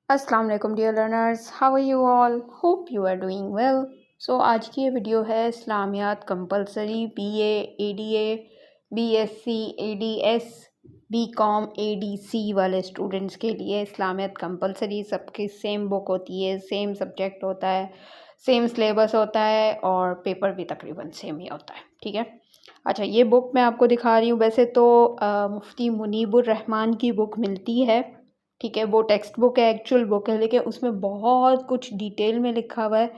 अस्सलाम वालेकुम dear learners, how are you all? Hope you are doing well. So आज की ये वीडियो है इस्लामियात compulsory BA, ADA, BSc, ADS, BCom, ADC वाले स्टूडेंट्स के लिए। इस्लामियात कंपलसरी सबकी सेम बुक होती है, सेम सब्जेक्ट होता है, सेम सिलेबस होता है और पेपर भी तकरीबन सेम ही होता है। ठीक है, अच्छा ये बुक मैं आपको दिखा रही हूँ। वैसे तो मुफ्ती मुनीबुर रहमान की बुक मिलती है, ठीक है, वो टेक्स्ट बुक है, एक्चुअल बुक है, लेकिन उसमें बहुत कुछ डिटेल में लिखा हुआ है।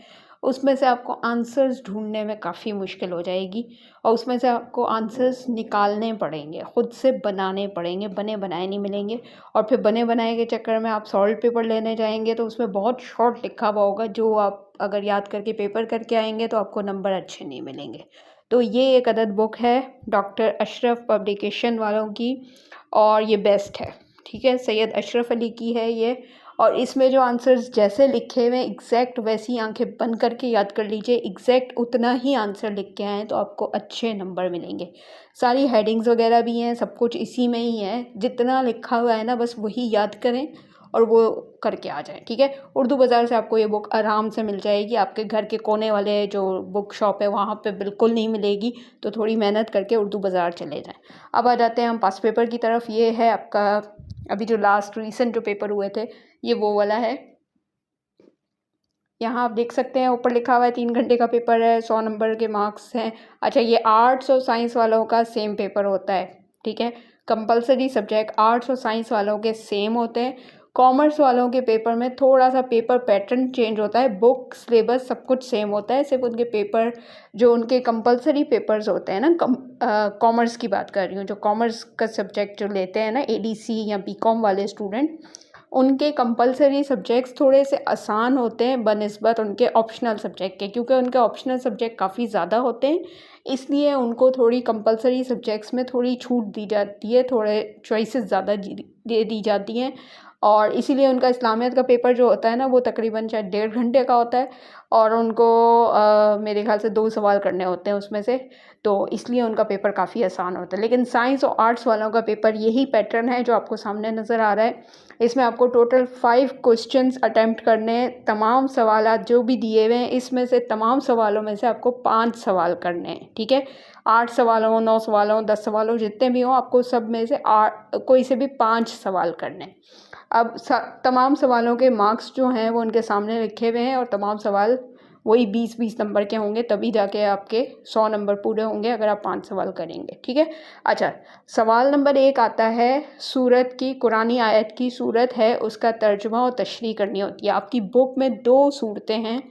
उसमें से आपको आंसर्स ढूंढने में काफ़ी मुश्किल हो जाएगी और उसमें से आपको आंसर्स निकालने पड़ेंगे, ख़ुद से बनाने पड़ेंगे, बने बनाए नहीं मिलेंगे। और फिर बने बनाए के चक्कर में आप सॉल्व पेपर लेने जाएंगे तो उसमें बहुत शॉर्ट लिखा हुआ होगा, जो आप अगर याद करके पेपर करके आएंगे तो आपको नंबर अच्छे नहीं मिलेंगे। तो ये एक अदद बुक है डॉक्टर अशरफ पब्लिकेशन वालों की और ये बेस्ट है। ठीक है, सैयद अशरफ अली की है ये। और इसमें जो आंसर्स जैसे लिखे हुए एग्जैक्ट वैसी आंखें बंद करके याद कर लीजिए, एग्जैक्ट उतना ही आंसर लिख के आएँ तो आपको अच्छे नंबर मिलेंगे। सारी हेडिंग्स वगैरह भी हैं, सब कुछ इसी में ही है, जितना लिखा हुआ है ना बस वही याद करें और वो करके आ जाए। ठीक है, उर्दू बाज़ार से आपको ये बुक आराम से मिल जाएगी, आपके घर के कोने वाले जो बुक शॉप है वहाँ पे बिल्कुल नहीं मिलेगी, तो थोड़ी मेहनत करके उर्दू बाज़ार चले जाएं। अब आ जाते हैं हम पास पेपर की तरफ। ये है आपका अभी जो लास्ट रिसेंट जो पेपर हुए थे, ये वो वाला है। यहाँ आप देख सकते हैं ऊपर लिखा हुआ है 3 घंटे का पेपर है, 100 नंबर के मार्क्स हैं। अच्छा, ये आर्ट्स और साइंस वालों का सेम पेपर होता है। ठीक है, कंपलसरी सब्जेक्ट आर्ट्स और साइंस वालों के सेम होते हैं। कॉमर्स वालों के पेपर में थोड़ा सा पेपर पैटर्न चेंज होता है, बुक सिलेबस सब कुछ सेम होता है, सिर्फ उनके पेपर जो उनके कंपलसरी पेपर्स होते हैं ना, कॉमर्स की बात कर रही हूँ, जो कॉमर्स का सब्जेक्ट जो लेते हैं ना एडीसी या बीकॉम वाले स्टूडेंट, उनके कंपलसरी सब्जेक्ट्स थोड़े से आसान होते हैं बनिस्बत उनके ऑप्शनल सब्जेक्ट के, क्योंकि उनके ऑप्शनल सब्जेक्ट काफ़ी ज़्यादा होते हैं, इसलिए उनको थोड़ी कंपलसरी सब्जेक्ट्स में थोड़ी छूट दी जाती है, थोड़े चॉइसेस ज़्यादा दे दी जाती हैं। और इसीलिए उनका इस्लामियत का पेपर जो होता है ना वो तकरीबन शायद 1.5 घंटे का होता है और उनको मेरे ख्याल से 2 सवाल करने होते हैं उसमें से, तो इसलिए उनका पेपर काफ़ी आसान होता है। लेकिन साइंस और आर्ट्स वालों का पेपर यही पैटर्न है जो आपको सामने नज़र आ रहा है। इसमें आपको टोटल 5 क्वेश्चंस अटेम्प्ट करने हैं। तमाम सवालात जो भी दिए हुए हैं इसमें से तमाम सवालों में से आपको 5 सवाल करने हैं। ठीक है, 8 सवाल हों, 9 सवाल हों, 10 सवाल हों, जितने भी हों, आपको सब में से कोई से भी 5 सवाल करने हैं। अब तमाम सवालों के मार्क्स जो हैं वो उनके सामने लिखे हुए हैं और तमाम सवाल वही 20-20 नंबर के होंगे, तभी जाके आपके 100 नंबर पूरे होंगे अगर आप 5 सवाल करेंगे। ठीक है, अच्छा सवाल नंबर 1 आता है, सूरत की कुरानी आयत की सूरत है उसका तर्जुमा और तशरीह करनी होती है। आपकी बुक में 2 सूरतें हैं,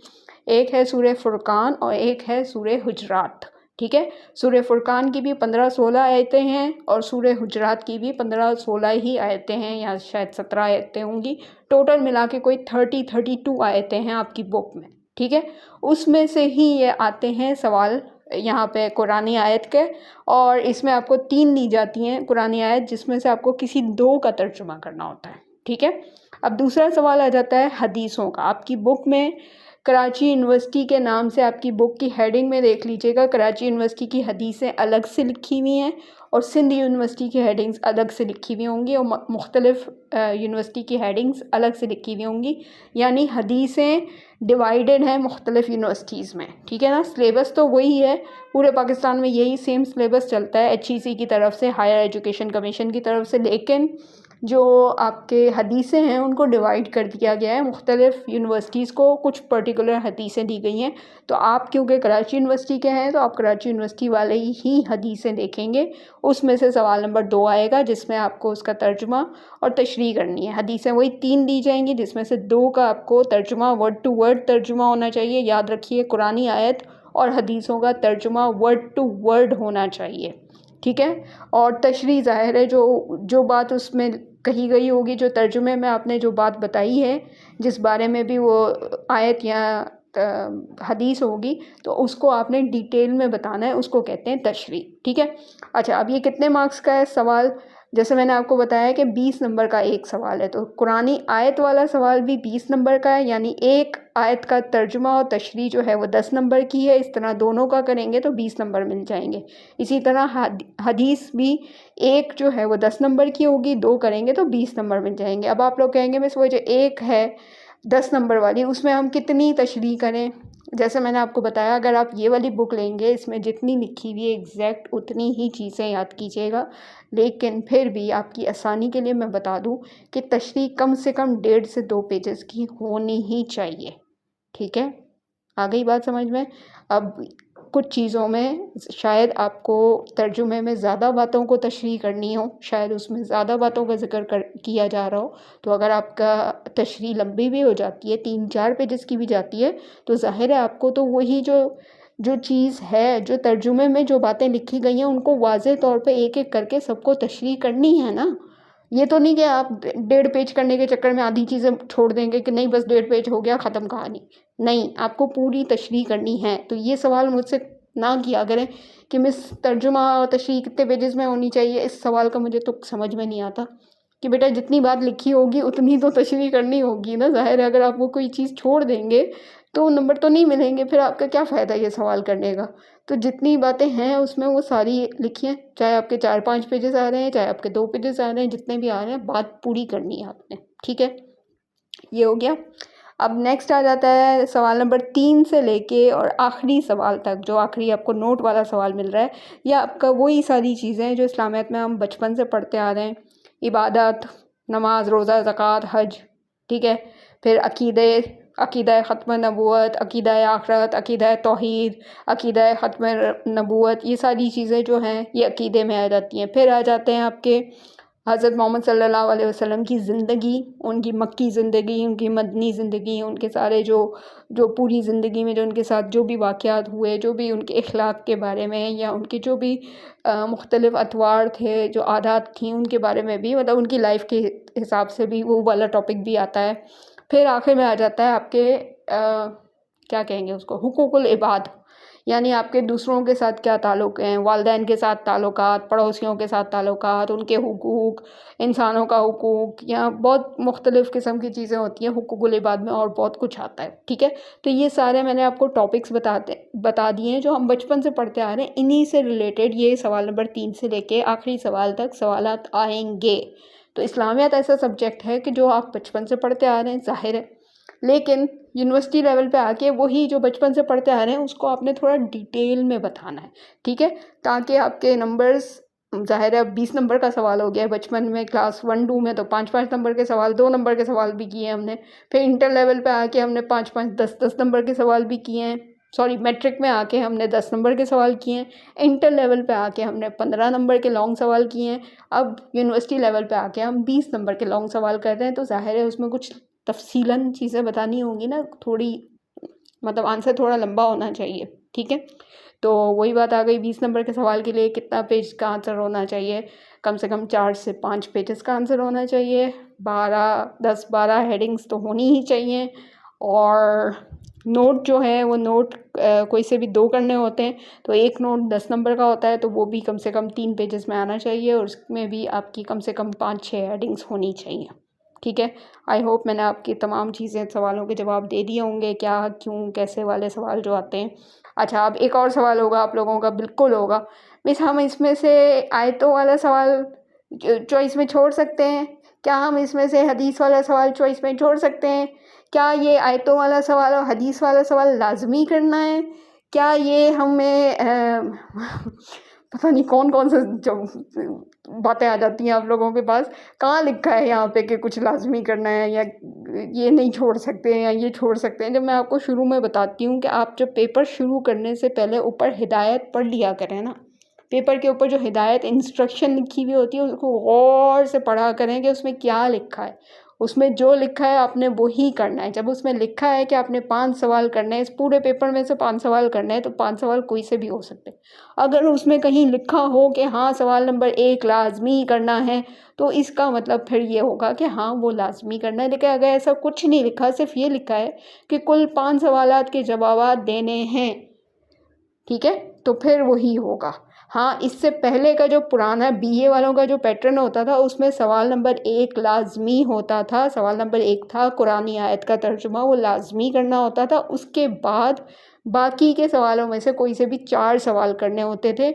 एक है सूरह फुरकान और एक है सूरह हुजरात। ठीक है, सूरह फुरकान की भी 15-16 आयतें हैं और सूरह हुजरात की भी 15-16 ही आयतें हैं, या शायद 17 आयतें होंगी। टोटल मिला के कोई 32 आयतें हैं आपकी बुक में। ठीक है, उसमें से ही ये आते हैं सवाल यहाँ पे कुरानी आयत के, और इसमें आपको 3 दी जाती हैं कुरानी आयत, जिसमें से आपको किसी 2 का तर्जुमा करना होता है। ठीक है, अब दूसरा सवाल आ जाता है हदीसों का। आपकी बुक में कराची यूनिवर्सिटी के नाम से आपकी बुक की हेडिंग में देख लीजिएगा, कराची यूनिवर्सिटी की हदीसें अलग से लिखी हुई हैं और सिंध यूनिवर्सिटी की हेडिंग्स अलग से लिखी हुई होंगी और मुख्तलिफ यूनिवर्सिटी की हेडिंग्स अलग से लिखी हुई होंगी, यानी हदीसें डिवाइडेड हैं मुख्तलिफ यूनिवर्सिटीज़ में। ठीक है ना, सिलेबस तो वही है, पूरे पाकिस्तान में यही सेम सिलेबस चलता है HEC की तरफ से, हायर एजुकेशन कमीशन की तरफ से, लेकिन जो आपके हदीसें हैं उनको डिवाइड कर दिया गया है मुख्तलिफ यूनिवर्सिटीज़ को, कुछ पर्टिकुलर हदीसें दी गई हैं। तो आप क्योंकि कराची यूनिवर्सिटी के हैं तो आप कराची यूनिवर्सिटी वाले ही हदीसें देखेंगे, उसमें से सवाल नंबर 2 आएगा जिसमें आपको उसका तर्जुमा और तशरीह करनी है। हदीसें वही 3 दी जाएंगी जिसमें से 2 का आपको तर्जुमा, वर्ड टू वर्ड तर्जुमा होना चाहिए। याद रखिए, कुरानी आयत और हदीसों का तर्जुमा वर्ड टू वर्ड होना चाहिए। ठीक है, और तशरीह ज़ाहिर है जो बात उसमें कही गई होगी, जो तर्जुमे में आपने जो बात बताई है, जिस बारे में भी वो आयत या हदीस होगी, तो उसको आपने डिटेल में बताना है, उसको कहते हैं तशरीह। ठीक है, अच्छा अब ये कितने मार्क्स का है सवाल? जैसे मैंने आपको बताया कि 20 नंबर का एक सवाल है, तो कुरानी आयत वाला सवाल भी 20 नंबर का है, यानी एक आयत का तर्जुमा और तशरीह जो है वो 10 नंबर की है। इस तरह दोनों का करेंगे तो 20 नंबर मिल जाएंगे। इसी तरह हदीस भी एक जो है वो 10 नंबर की होगी, 2 करेंगे तो 20 नंबर मिल जाएंगे। अब आप लोग कहेंगे मिस वो जो एक है 10 नंबर वाली, उसमें हम कितनी तशरीह करें? जैसे मैंने आपको बताया, अगर आप ये वाली बुक लेंगे, इसमें जितनी लिखी हुई है एग्जैक्ट उतनी ही चीज़ें याद कीजिएगा। लेकिन फिर भी आपकी आसानी के लिए मैं बता दूं कि तशरीह कम से कम 1.5 से 2 पेजेस की होनी ही चाहिए। ठीक है, आ गई बात समझ में? अब कुछ चीज़ों में शायद आपको तर्जुमे में ज़्यादा बातों को तशरीह करनी हो, शायद उसमें ज़्यादा बातों का जिक्र किया जा रहा हो, तो अगर आपका तशरीह लंबी भी हो जाती है, 3-4 पेजेस की भी जाती है, तो ज़ाहिर है आपको तो वही जो चीज़ है, जो तर्जुमे में जो बातें लिखी गई हैं, उनको वाज़ेह तौर पे एक-एक करके सबको तशरीह करनी है ना। ये तो नहीं कि आप 1.5 पेज करने के चक्कर में आधी चीज़ें छोड़ देंगे कि नहीं बस 1.5 पेज हो गया, ख़त्म कहानी। नहीं, आपको पूरी तशरीह करनी है। तो ये सवाल मुझसे ना किया करें कि मिस तर्जुमा और तशरीह कितने पेजेस में होनी चाहिए। इस सवाल का मुझे तो समझ में नहीं आता कि बेटा जितनी बात लिखी होगी उतनी तो तशरीह करनी होगी ना। ज़ाहिर है अगर आप वो कोई चीज़ छोड़ देंगे तो नंबर तो नहीं मिलेंगे, फिर आपका क्या फ़ायदा ये सवाल करने का। तो जितनी बातें हैं उसमें वो सारी लिखिए, चाहे आपके 4-5 पेजेस आ रहे हैं, चाहे आपके 2 पेजेस आ रहे हैं, जितने भी आ रहे हैं, बात पूरी करनी है आपने। ठीक है, ये हो गया। अब नेक्स्ट आ जाता है सवाल नंबर 3 से लेके और आखिरी सवाल तक, जो आखिरी आपको नोट वाला सवाल मिल रहा है। यह आपका वही सारी चीज़ें हैं जो इस्लामियत में हम बचपन से पढ़ते आ रहे हैं। इबादत, नमाज, रोज़ा, ज़कात, हज। ठीक है, फिर अकीदा ख़त्म नबूवत, अकीदा आखरत, अकीदा तौहीद, अकीदा ख़त्म नबूवत, ये सारी चीज़ें जो हैं ये अकीदे में आ जाती हैं। फिर आ जाते हैं आपके हज़रत मोहम्मद सल्लल्लाहु अलैहि वसल्लम की ज़िंदगी, उनकी मक्की ज़िंदगी, उनकी मदनी ज़िंदगी, उनके सारे जो पूरी ज़िंदगी में जो उनके साथ जो भी वाक़यात हुए, जो भी उनके अखलाक के बारे में या उनके जो भी मुख्तलिफ़ अतवार थे, जो आदात थी, उनके बारे में भी, मतलब उनकी लाइफ के हिसाब से भी वो वाला टॉपिक भी आता है। फिर आखिर में आ जाता है आपके क्या कहेंगे उसको, हुकूकुल इबाद, यानी आपके दूसरों के साथ क्या ताल्लुक़ हैं, वालिदैन के साथ ताल्लुकात, पड़ोसियों के साथ ताल्लुकात, उनके हुकूक, इंसानों का हुकूक, या बहुत मुख्तलिफ़ किस्म की चीज़ें होती हैं हुकूकुल इबाद में, और बहुत कुछ आता है। ठीक है, तो ये सारे मैंने आपको टॉपिक्स बता दिए हैं जो हम बचपन से पढ़ते आ रहे हैं। इन्हीं से रिलेटेड ये सवाल नंबर 3 से लेके आखिरी सवाल तक सवालात आएंगे। तो इस्लामियत ऐसा सब्जेक्ट है कि जो आप बचपन से पढ़ते आ रहे हैं, ज़ाहिर है, लेकिन यूनिवर्सिटी लेवल पे आके वही जो बचपन से पढ़ते आ रहे हैं उसको आपने थोड़ा डिटेल में बताना है। ठीक है, ताकि आपके नंबर्स, ज़ाहिर है 20 नंबर का सवाल हो गया है। बचपन में क्लास 1-2 में तो 5-5 नंबर के सवाल, 2 नंबर के सवाल भी किए हमने। फिर इंटर लेवल पे आके हमने 5-5, 10-10 नंबर के सवाल भी किए हैं। सॉरी, मैट्रिक में आके हमने 10 नंबर के सवाल किए हैं। इंटर लेवल पे आके हमने 15 नंबर के लॉन्ग सवाल किए हैं। अब यूनिवर्सिटी लेवल पे आके हम 20 नंबर के लॉन्ग सवाल कर रहे हैं। तो ज़ाहिर है उसमें कुछ तफसीलन चीज़ें बतानी होंगी ना, थोड़ी, मतलब आंसर थोड़ा लंबा होना चाहिए। ठीक है, तो वही बात आ गई, 20 नंबर के सवाल के लिए कितना पेज का आंसर होना चाहिए? कम से कम 4 से 5 पेजेस का आंसर होना चाहिए। 10-12 हेडिंग्स तो होनी ही चाहिए। और नोट जो है वो नोट कोई से भी 2 करने होते हैं, तो एक नोट 10 नंबर का होता है, तो वो भी कम से कम 3 पेजेस में आना चाहिए, और उसमें भी आपकी कम से कम 5-6 हेडिंग्स होनी चाहिए। ठीक है, आई होप मैंने आपकी तमाम चीज़ें, सवालों के जवाब दे दिए होंगे, क्या, क्यों, कैसे वाले सवाल जो आते हैं। अच्छा, अब एक और सवाल होगा आप लोगों का, बिल्कुल होगा, मिस हम इसमें से आयतों वाला सवाल चॉइस में छोड़ सकते हैं? क्या हम इसमें से हदीस वाला सवाल चॉइस में छोड़ सकते हैं? क्या ये आयतों वाला सवाल और हदीस वाला सवाल लाजमी करना है? क्या ये हमें पता नहीं कौन कौन से जो बातें आ जाती हैं आप लोगों के पास, कहाँ लिखा है यहाँ पे कि कुछ लाजमी करना है, या ये नहीं छोड़ सकते हैं, या ये छोड़ सकते हैं। जब मैं आपको शुरू में बताती हूँ कि आप जब पेपर शुरू करने से पहले ऊपर हिदायत पढ़ लिया करें ना, पेपर के ऊपर जो हिदायत इंस्ट्रक्शन लिखी हुई होती है उसको गौर से पढ़ा करें कि उसमें क्या लिखा है। उसमें जो लिखा है आपने वही करना है। जब उसमें लिखा है कि आपने 5 सवाल करने हैं, इस पूरे पेपर में से 5 सवाल करने हैं, तो 5 सवाल कोई से भी हो सकते हैं। अगर उसमें कहीं लिखा हो कि हाँ सवाल नंबर 1 लाजमी करना है, तो इसका मतलब फिर ये होगा कि हाँ वो लाजमी करना है। लेकिन अगर ऐसा कुछ नहीं लिखा, सिर्फ ये लिखा है कि कुल 5 सवालात के जवाब देने हैं, ठीक है, तो फिर वही होगा। हाँ, इससे पहले का जो पुराना बीए वालों का जो पैटर्न होता था उसमें सवाल नंबर 1 लाज़मी होता था। सवाल नंबर 1 था कुरानी आयत का तर्जुमा, वो लाज़मी करना होता था। उसके बाद बाकी के सवालों में से कोई से भी 4 सवाल करने होते थे।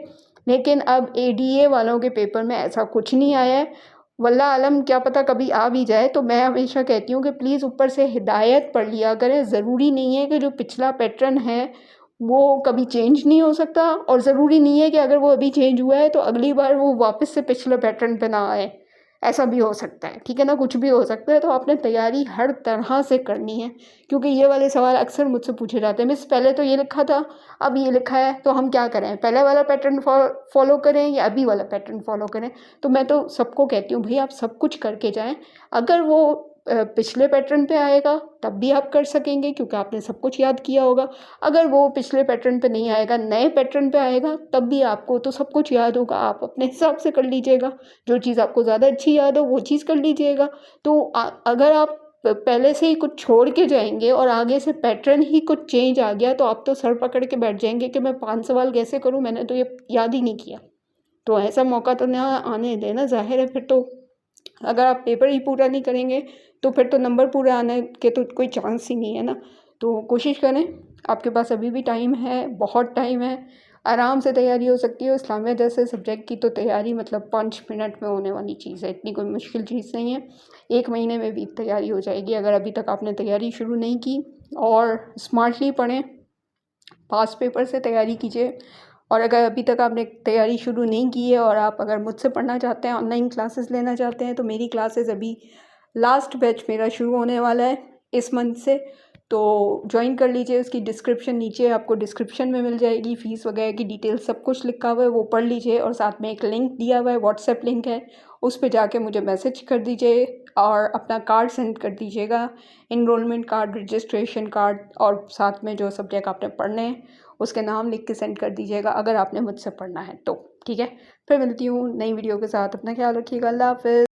लेकिन अब एडीए वालों के पेपर में ऐसा कुछ नहीं आया है। वल्लाह आलम, क्या पता कभी आ भी जाए। तो मैं हमेशा कहती हूँ कि प्लीज़ ऊपर से हिदायत पढ़ लिया करें। ज़रूरी नहीं है कि जो पिछला पैटर्न है वो कभी चेंज नहीं हो सकता, और ज़रूरी नहीं है कि अगर वो अभी चेंज हुआ है तो अगली बार वो वापस से पिछले पैटर्न पे ना आए। ऐसा भी हो सकता है, ठीक है ना, कुछ भी हो सकता है। तो आपने तैयारी हर तरह से करनी है, क्योंकि ये वाले सवाल अक्सर मुझसे पूछे जाते हैं, मिस पहले तो ये लिखा था, अब ये लिखा है, तो हम क्या करें, पहले वाला पैटर्न फॉलो करें या अभी वाला पैटर्न फॉलो करें। तो मैं तो सबको कहती हूँ भाई आप सब कुछ करके जाएं। अगर वो पिछले पैटर्न पे आएगा तब भी आप कर सकेंगे, क्योंकि आपने सब कुछ याद किया होगा। अगर वो पिछले पैटर्न पे नहीं आएगा, नए पैटर्न पे आएगा, तब भी आपको तो सब कुछ याद होगा। आप अपने हिसाब से कर लीजिएगा, जो चीज़ आपको ज़्यादा अच्छी याद हो वो चीज़ कर लीजिएगा। तो अगर आप पहले से ही कुछ छोड़ के जाएंगे और आगे से पैटर्न ही कुछ चेंज आ गया तो आप तो सर पकड़ के बैठ जाएंगे कि मैं 5 सवाल कैसे करूँ, मैंने तो ये याद ही नहीं किया। तो ऐसा मौका तो ना आने देना, ज़ाहिर है। फिर तो अगर आप पेपर ही पूरा नहीं करेंगे तो फिर तो नंबर पूरे आने के तो कोई चांस ही नहीं है ना। तो कोशिश करें, आपके पास अभी भी टाइम है, बहुत टाइम है, आराम से तैयारी हो सकती है। इस्लामिया जैसे सब्जेक्ट की तो तैयारी मतलब 5 मिनट में होने वाली चीज़ है, इतनी कोई मुश्किल चीज़ नहीं है। 1 महीने में भी तैयारी हो जाएगी अगर अभी तक आपने तैयारी शुरू नहीं की। और स्मार्टली पढ़ें, पास पेपर से तैयारी कीजिए। और अगर अभी तक आपने तैयारी शुरू नहीं की है और आप अगर मुझसे पढ़ना चाहते हैं, ऑनलाइन क्लासेस लेना चाहते हैं, तो मेरी क्लासेस अभी लास्ट बैच मेरा शुरू होने वाला है इस मंथ से, तो ज्वाइन कर लीजिए। उसकी डिस्क्रिप्शन नीचे आपको डिस्क्रिप्शन में मिल जाएगी, फ़ीस वगैरह की डिटेल सब कुछ लिखा हुआ है, वो पढ़ लीजिए। और साथ में एक लिंक दिया हुआ है, व्हाट्सएप लिंक है, उस पर जाके मुझे मैसेज कर दीजिए और अपना कार्ड सेंड कर दीजिएगा, इनरोलमेंट कार्ड, रजिस्ट्रेशन कार्ड, और साथ में जो सब्जेक्ट आपने पढ़ने हैं उसके नाम लिख के सेंड कर दीजिएगा अगर आपने मुझसे पढ़ना है तो। ठीक है, फिर मिलती हूँ नई वीडियो के साथ। अपना ख्याल रखिएगा। अल्लाह हाफ़िज़।